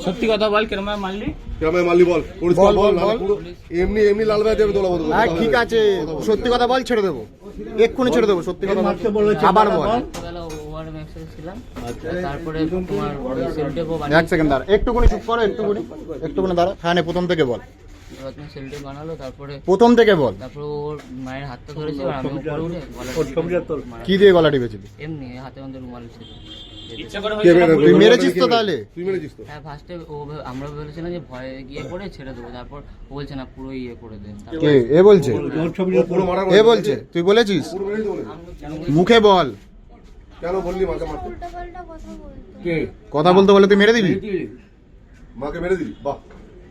সত্যি কথা বল, কেরমায় মারলি? কেরমায় মারলি বল, পরিষ্কার বল। এমনি এমনি লাল ভাই দেবে তোলা বল। হ্যাঁ ঠিক আছে, সত্যি কথা বল, ছেড়ে দেবো, এক্ষুনি ছেড়ে দেবো। সত্যি কথা আবার বল। তারপরে তোমার এক সেকেন্ড দাঁড়া, একটুখানি চুপ করো, একটুখানি দাঁড়া। হ্যাঁ প্রথম থেকে বল, সেলটে বানালো। তারপরে প্রথম থেকে বল। তারপরে ওর মায়ের হাতটা ধরেছে, আর আমি উপরে উঠে কি দিয়ে গলা টিপেছিলি? এমনি হাতে মধ্যে রুমাল ছিল। তুই মেরেছিস তো তাহলে? তুই মেরেছিস তো? হ্যাঁ ফার্স্টে আমরা বলেছিলাম যে ভয়ে গিয়ে করে ছেড়ে দেবো, তারপর ও বলছে না পুরো ইয়ে করে দেন। কে এ বলছে? এ বলছে তুই বলেছিস? মুখে বল। কেন বললি মাকে মারতে? কথা বলতে বলে তুই মেরে দিবি? মাকে মেরে দিবি? বাহ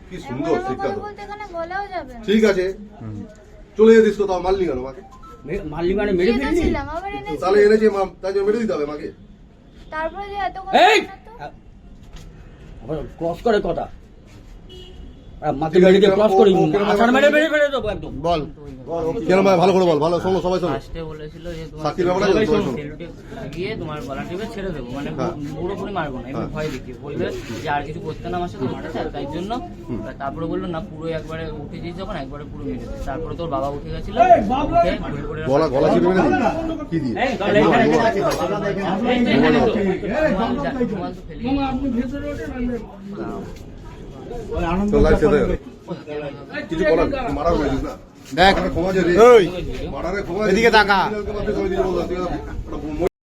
কি সুন্দর শিক্ষা তো। এখানে বলাও যাবে না। ঠিক আছে চলে যেতিস তো, তাও মারলি কেন মাকে? মারলি মানে মেরে ফেললি? এনেছিলাম, আবার এনেছি। তাহলে এনেছে মা, তাই জন্য মেরে দিতে হবে মাকে? তারপরে যে এত এই! কথা ক্রস করে কথা মাকে মেরে ক্রস করি আছাড় মেরে মেরে ফেলে দেবো একদম। বল কেন ভাই ভালো করে বল, ভালো শোনো সবাই শোনো। ফার্স্টে বলেছিল যে তোমার সাকিব ব্যাপারটা জানো, সবাই শোনো। সেলটে গিয়ে তোমার গলা টিপে ছেড়ে দেবো, মানে পুরোপুরি মারবো না, এমনি ভয় দেখিয়ে বলবে যে আর কিছু করতে না আমার সাথে উঠে যায়, তাই জন্য। তারপরে বললো না পুরো একবারে উঠে দিস, যখন একবারে পুরো মেরে দিস। তারপরে তোর বাবা উঠে গেছিল, উঠে ঘুরে ঘুরে গলা গলা চিপে মেরে দিবি? কি দিয়ে? তো লাইফ ছেড়ে গেল। কিছু করার নেই, মারা হয়েছিস না। দেখ ক্ষমা যে রে। ওই মারারে ক্ষমা। এদিকে তাকা।